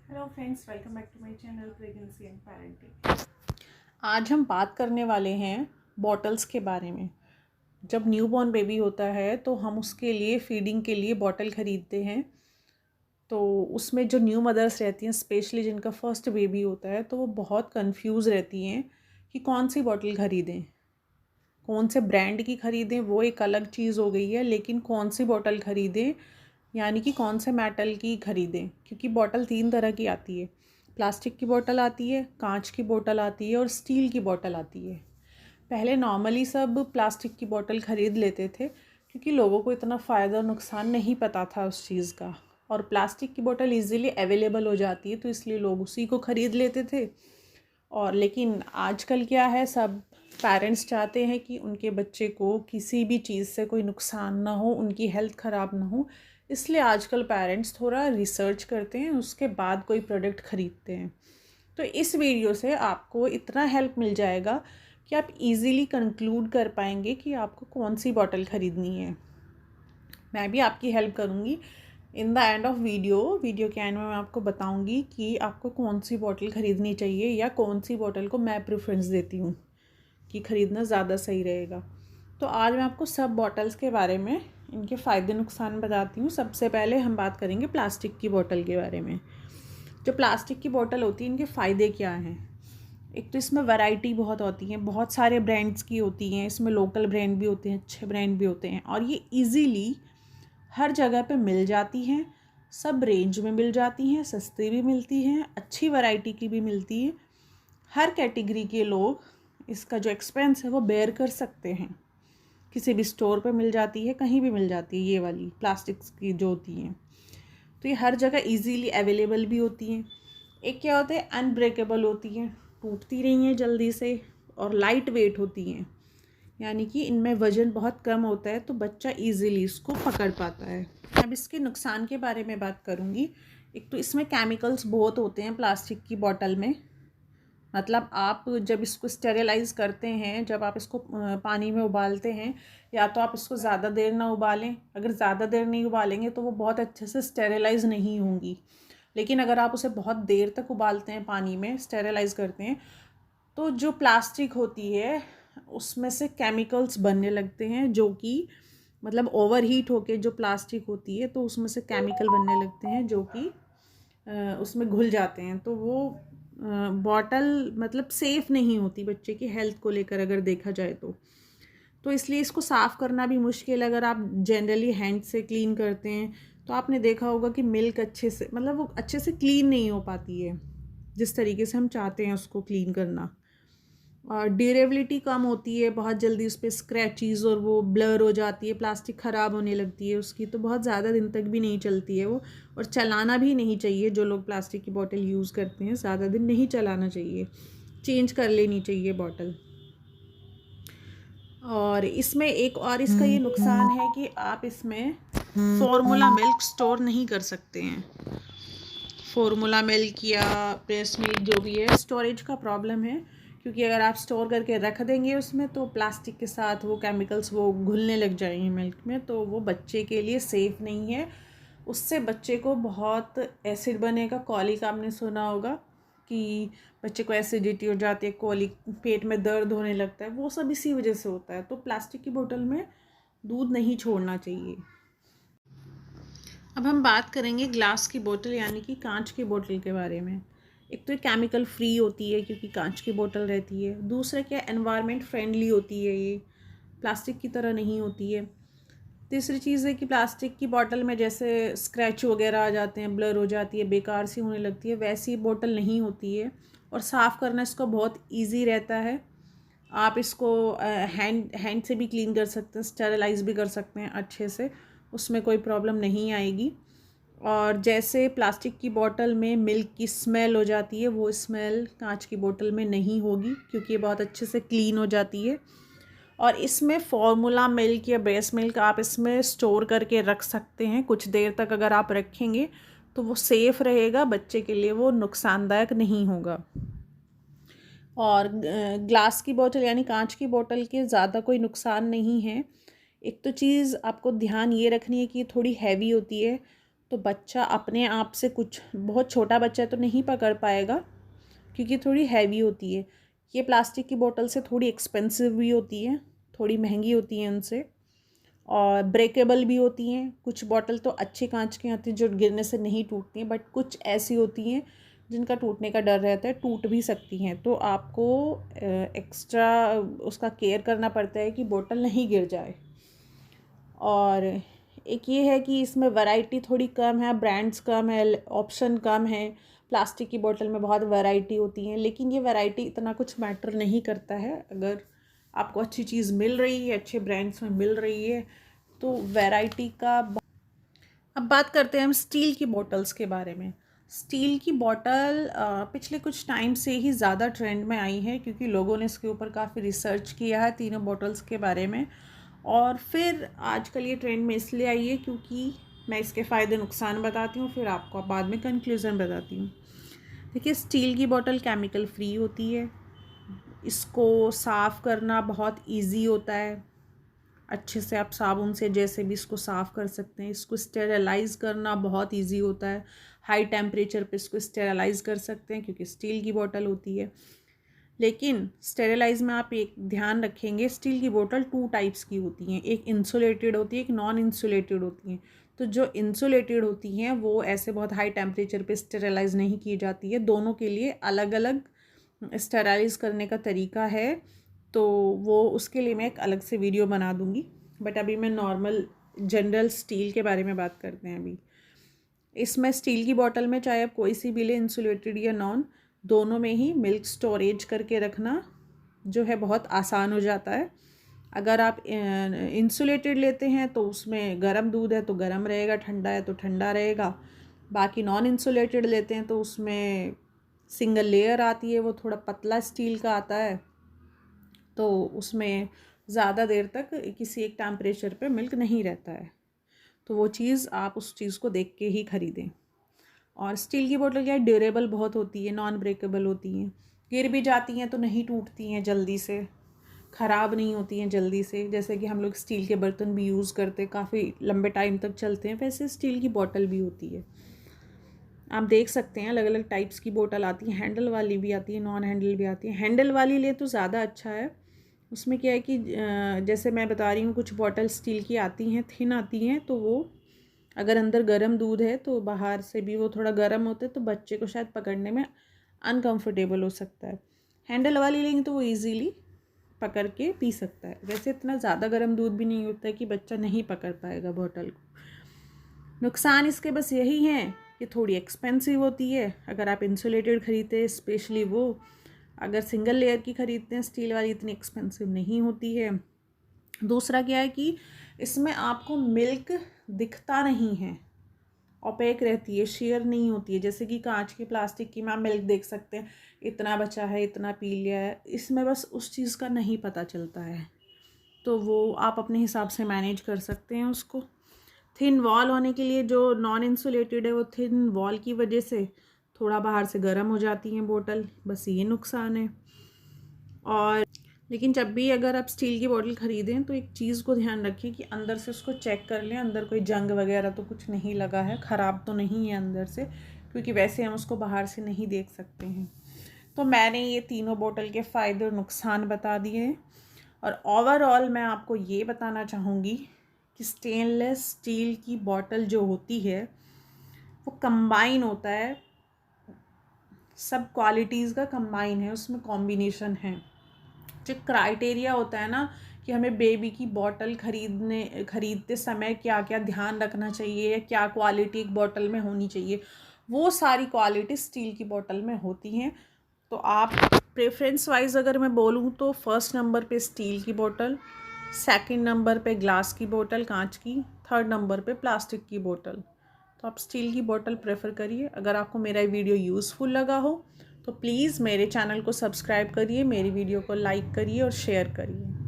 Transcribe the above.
Hello friends, welcome back to my channel pregnancy and parenting. आज हम बात करने वाले हैं बॉटल्स के बारे में। जब न्यूबॉर्न बेबी होता है तो हम उसके लिए फीडिंग के लिए बॉटल ख़रीदते हैं। तो उसमें जो न्यू मदर्स रहती हैं, स्पेशली जिनका फर्स्ट बेबी होता है, तो वो बहुत कंफ्यूज रहती हैं कि कौन सी बॉटल ख़रीदें, कौन से ब्रांड की ख़रीदें। वो एक अलग चीज़ हो गई है, लेकिन कौन सी बॉटल ख़रीदें, यानी कि कौन से मेटल की ख़रीदें। क्योंकि बॉटल 3 तरह की आती है। प्लास्टिक की बोतल आती है, कांच की बोतल आती है और स्टील की बोतल आती है। पहले नॉर्मली सब प्लास्टिक की बोतल ख़रीद लेते थे, क्योंकि लोगों को इतना फ़ायदा और नुकसान नहीं पता था उस चीज़ का। और प्लास्टिक की बोतल इजीली अवेलेबल हो जाती है, तो इसलिए लोग उसी को ख़रीद लेते थे। और लेकिन आजकल क्या है, सब पेरेंट्स चाहते हैं कि उनके बच्चे को किसी भी चीज़ से कोई नुकसान ना हो, उनकी हेल्थ ख़राब ना हो। इसलिए आजकल पेरेंट्स थोड़ा रिसर्च करते हैं, उसके बाद कोई प्रोडक्ट ख़रीदते हैं। तो इस वीडियो से आपको इतना हेल्प मिल जाएगा कि आप इजीली कंक्लूड कर पाएंगे कि आपको कौन सी बॉटल ख़रीदनी है। मैं भी आपकी हेल्प करूँगी। In the end of video के एंड में मैं आपको बताऊँगी कि आपको कौन सी बॉटल ख़रीदनी चाहिए या कौन सी बॉटल को मैं प्रेफरेंस देती हूँ कि ख़रीदना ज़्यादा सही रहेगा। तो आज मैं आपको सब बॉटल्स के बारे में, इनके फ़ायदे नुकसान बताती हूँ। सबसे पहले हम बात करेंगे प्लास्टिक की बोतल के बारे में। जो प्लास्टिक की बोतल होती है, इनके फ़ायदे क्या हैं। एक तो इसमें वैरायटी बहुत होती है, बहुत सारे ब्रांड्स की होती हैं। इसमें लोकल ब्रांड भी होते हैं, अच्छे ब्रांड भी होते हैं, और ये इजीली हर जगह पे मिल जाती हैं। सब रेंज में मिल जाती हैं, सस्ती भी मिलती हैं, अच्छी वैरायटी की भी मिलती है। हर कैटेगरी के लोग इसका जो एक्सपेंस है वो बेयर कर सकते हैं। किसी भी स्टोर पे मिल जाती है, कहीं भी मिल जाती है। ये वाली प्लास्टिक्स की जो होती हैं, तो ये हर जगह इजीली अवेलेबल भी होती हैं। एक क्या होता है, अनब्रेकेबल होती हैं, टूटती नहीं हैं जल्दी से, और लाइट वेट होती हैं, यानी कि इनमें वज़न बहुत कम होता है, तो बच्चा इजीली इसको पकड़ पाता है। अब इसके नुकसान के बारे में बात करूँगी। एक तो इसमें केमिकल्स बहुत होते हैं प्लास्टिक की बोतल में। मतलब आप जब इसको स्टेरिलाइज़ करते हैं, जब आप इसको पानी में उबालते हैं, या तो आप इसको ज़्यादा देर ना उबालें। अगर ज़्यादा देर नहीं उबालेंगे तो वो बहुत अच्छे से स्टेरिलाइज़ नहीं होंगी। लेकिन अगर आप उसे बहुत देर तक उबालते हैं, पानी में स्टेरिलाइज़ करते हैं, तो जो प्लास्टिक होती है उसमें से केमिकल्स बनने लगते हैं, जो कि मतलब ओवर हीट होके जो प्लास्टिक होती है, तो उसमें से केमिकल बनने लगते हैं जो कि उसमें घुल जाते हैं। तो वो बॉटल मतलब सेफ़ नहीं होती बच्चे की हेल्थ को लेकर, अगर देखा जाए तो इसलिए इसको साफ़ करना भी मुश्किल है। अगर आप जनरली हैंड से क्लीन करते हैं तो आपने देखा होगा कि मिल्क अच्छे से, मतलब वो अच्छे से क्लीन नहीं हो पाती है जिस तरीके से हम चाहते हैं उसको क्लीन करना। और ड्यूरेबिलिटी कम होती है, बहुत जल्दी उस पर स्क्रैचेस और वो ब्लर हो जाती है, प्लास्टिक ख़राब होने लगती है उसकी, तो बहुत ज़्यादा दिन तक भी नहीं चलती है वो। और चलाना भी नहीं चाहिए। जो लोग प्लास्टिक की बोतल यूज़ करते हैं, ज़्यादा दिन नहीं चलाना चाहिए, चेंज कर लेनी चाहिए बॉटल। और इसमें एक और इसका ये नुकसान है कि आप इसमें फॉर्मूला मिल्क स्टोर नहीं कर सकते हैं। फॉर्मूला मिल्क या ब्रेस्ट मिल्क जो भी है, स्टोरेज का प्रॉब्लम है। क्योंकि अगर आप स्टोर करके रख देंगे उसमें, तो प्लास्टिक के साथ वो केमिकल्स वो घुलने लग जाएंगे मिल्क में, तो वो बच्चे के लिए सेफ़ नहीं है। उससे बच्चे को बहुत एसिड बनेगा। कॉलिक आपने सुना होगा कि बच्चे को एसिडिटी हो जाती है, कॉलिक, पेट में दर्द होने लगता है, वो सब इसी वजह से होता है। तो प्लास्टिक की बोतल में दूध नहीं छोड़ना चाहिए। अब हम बात करेंगे ग्लास की बोतल, यानी कि कांच की बोतल के बारे में। एक तो ये केमिकल फ्री होती है क्योंकि कांच की बोतल रहती है। दूसरा क्या, एनवायरनमेंट फ्रेंडली होती है, ये प्लास्टिक की तरह नहीं होती है। तीसरी चीज़ है कि प्लास्टिक की बोतल में जैसे स्क्रैच वगैरह आ जाते हैं, ब्लर हो जाती है, बेकार सी होने लगती है, वैसी बोतल नहीं होती है। और साफ़ करना इसको बहुत ईजी रहता है। आप इसको हैंड से भी क्लीन कर सकते हैं, स्टेरिलाइज़ भी कर सकते हैं अच्छे से, उसमें कोई प्रॉब्लम नहीं आएगी। और जैसे प्लास्टिक की बोतल में मिल्क की स्मेल हो जाती है, वो स्मेल कांच की बोतल में नहीं होगी, क्योंकि ये बहुत अच्छे से क्लीन हो जाती है। और इसमें फॉर्मूला मिल्क या ब्रेस्ट मिल्क आप इसमें स्टोर करके रख सकते हैं। कुछ देर तक अगर आप रखेंगे तो वो सेफ़ रहेगा, बच्चे के लिए वो नुकसानदायक नहीं होगा। और ग्लास की बोतल यानी कांच की बोतल के ज़्यादा कोई नुकसान नहीं है। एक तो चीज़ आपको ध्यान ये रखनी है कि ये थोड़ी हैवी होती है, तो बच्चा अपने आप से, कुछ बहुत छोटा बच्चा तो नहीं पकड़ पाएगा क्योंकि थोड़ी हैवी होती है। ये प्लास्टिक की बोतल से थोड़ी एक्सपेंसिव भी होती है, थोड़ी महंगी होती हैं उनसे, और ब्रेकेबल भी होती हैं। कुछ बॉटल तो अच्छे कांच की आती हैं जो गिरने से नहीं टूटती हैं, बट कुछ ऐसी होती हैं जिनका टूटने का डर रहता है, टूट भी सकती हैं। तो आपको एक्स्ट्रा उसका केयर करना पड़ता है कि बोतल नहीं गिर जाए। और एक ये है कि इसमें वैरायटी थोड़ी कम है, ब्रांड्स कम है, ऑप्शन कम है। प्लास्टिक की बोतल में बहुत वैरायटी होती है, लेकिन ये वैरायटी इतना कुछ मैटर नहीं करता है। अगर आपको अच्छी चीज़ मिल रही है, अच्छे ब्रांड्स में मिल रही है, तो वैरायटी का। अब बात करते हैं हम स्टील की बोतल्स के बारे में। स्टील की बोतल पिछले कुछ टाइम से ही ज़्यादा ट्रेंड में आई है, क्योंकि लोगों ने इसके ऊपर काफ़ी रिसर्च किया है तीनों बोतल्स के बारे में। और फिर आजकल ये ट्रेंड में इसलिए आई है क्योंकि मैं इसके फ़ायदे नुकसान बताती हूँ, फिर आपको बाद में कंक्लूज़न बताती हूँ। देखिए, स्टील की बोतल केमिकल फ्री होती है, इसको साफ़ करना बहुत इजी होता है। अच्छे से आप साबुन से जैसे भी इसको साफ़ कर सकते हैं। इसको स्टेरलाइज़ करना बहुत इजी होता है, हाई टेम्परेचर पे इसको स्टेरलाइज़ कर सकते हैं क्योंकि स्टील की बोतल होती है। लेकिन स्टेरलाइज में आप एक ध्यान रखेंगे, स्टील की बोतल 2 टाइप्स की होती हैं, एक इंसुलेटेड होती है, एक नॉन इंसुलेटेड होती हैं। तो जो इंसुलेटेड होती हैं वो ऐसे बहुत हाई टेम्परेचर पे स्टेरलाइज नहीं की जाती है। दोनों के लिए अलग अलग स्टेरलाइज करने का तरीका है, तो वो उसके लिए मैं एक अलग से वीडियो बना दूँगी। बट अभी मैं नॉर्मल जनरल स्टील के बारे में बात करते हैं। अभी इसमें स्टील की बोतल में चाहे आप कोई सी भी ले, इंसुलेटेड या नॉन, दोनों में ही मिल्क स्टोरेज करके रखना जो है बहुत आसान हो जाता है। अगर आप इंसुलेटेड लेते हैं तो उसमें गर्म दूध है तो गर्म रहेगा, ठंडा है तो ठंडा रहेगा। बाकी नॉन इंसुलेटेड लेते हैं तो उसमें सिंगल लेयर आती है, वो थोड़ा पतला स्टील का आता है, तो उसमें ज़्यादा देर तक किसी एक टेम्परेचर पे मिल्क नहीं रहता है। तो वो चीज़ आप उस चीज़ को देख के ही ख़रीदें। और स्टील की बोतल क्या है, ड्यूरेबल बहुत होती है, नॉन ब्रेकेबल होती हैं, गिर भी जाती हैं तो नहीं टूटती हैं जल्दी से, ख़राब नहीं होती हैं जल्दी से। जैसे कि हम लोग स्टील के बर्तन भी यूज़ करते हैं, काफ़ी लंबे टाइम तक चलते हैं, वैसे स्टील की बोतल भी होती है। आप देख सकते हैं अलग अलग टाइप्स की बोतल आती हैं, हैंडल वाली भी आती है, नॉन हैंडल भी आती है। हैंडल वाली ले तो ज़्यादा अच्छा है। उसमें क्या है कि जैसे मैं बता रही हूँ, कुछ बॉटल स्टील की आती हैं, थिन आती हैं, तो वो अगर अंदर गर्म दूध है तो बाहर से भी वो थोड़ा गर्म होते हैं, तो बच्चे को शायद पकड़ने में अनकंफर्टेबल हो सकता है। हैंडल वाली लेंगे तो वो इजीली पकड़ के पी सकता है। वैसे इतना ज़्यादा गर्म दूध भी नहीं होता है कि बच्चा नहीं पकड़ पाएगा बोतल को। नुकसान इसके बस यही हैं कि थोड़ी एक्सपेंसिव होती है अगर आप इंसुलेटेड ख़रीदते हैं, स्पेशली वो। अगर सिंगल लेयर की ख़रीदते हैं स्टील वाली, इतनी एक्सपेंसिव नहीं होती है। दूसरा क्या है कि इसमें आपको मिल्क दिखता नहीं है, ओपेक रहती है, शेयर नहीं होती है। जैसे कि कांच की, प्लास्टिक की में आप मिल्क देख सकते हैं, इतना बचा है, इतना पी लिया है। इसमें बस उस चीज़ का नहीं पता चलता है, तो वो आप अपने हिसाब से मैनेज कर सकते हैं उसको। थिन वॉल होने के लिए, जो नॉन इंसुलेटेड है, वो थिन वॉल की वजह से थोड़ा बाहर से गर्म हो जाती हैं बोतल, बस ये नुकसान है। और लेकिन जब भी अगर आप स्टील की बोतल ख़रीदें तो एक चीज़ को ध्यान रखिए कि अंदर से उसको चेक कर लें, अंदर कोई जंग वगैरह तो कुछ नहीं लगा है, ख़राब तो नहीं है अंदर से, क्योंकि वैसे हम उसको बाहर से नहीं देख सकते हैं। तो मैंने ये तीनों बोतल के फ़ायदे और नुकसान बता दिए हैं। और ओवरऑल मैं आपको ये बताना चाहूँगी कि स्टेनलेस स्टील की बोतल जो होती है वो कंबाइन होता है, सब क्वालिटीज़ का कंबाइन है, उसमें कॉम्बिनेशन है। जो क्राइटेरिया होता है ना कि हमें बेबी की बोतल ख़रीदते समय क्या क्या ध्यान रखना चाहिए, या क्या क्वालिटी एक बोतल में होनी चाहिए, वो सारी क्वालिटी स्टील की बोतल में होती हैं। तो आप प्रेफरेंस वाइज अगर मैं बोलूँ तो फर्स्ट नंबर पे स्टील की बोतल, सेकंड नंबर पे ग्लास की बोतल कांच की, थर्ड नंबर पे प्लास्टिक की बोतल। तो आप स्टील की बोतल प्रेफर करिए। अगर आपको मेरा वीडियो यूज़फुल लगा हो तो प्लीज़ मेरे चैनल को सब्सक्राइब करिए, मेरी वीडियो को लाइक करिए और शेयर करिए।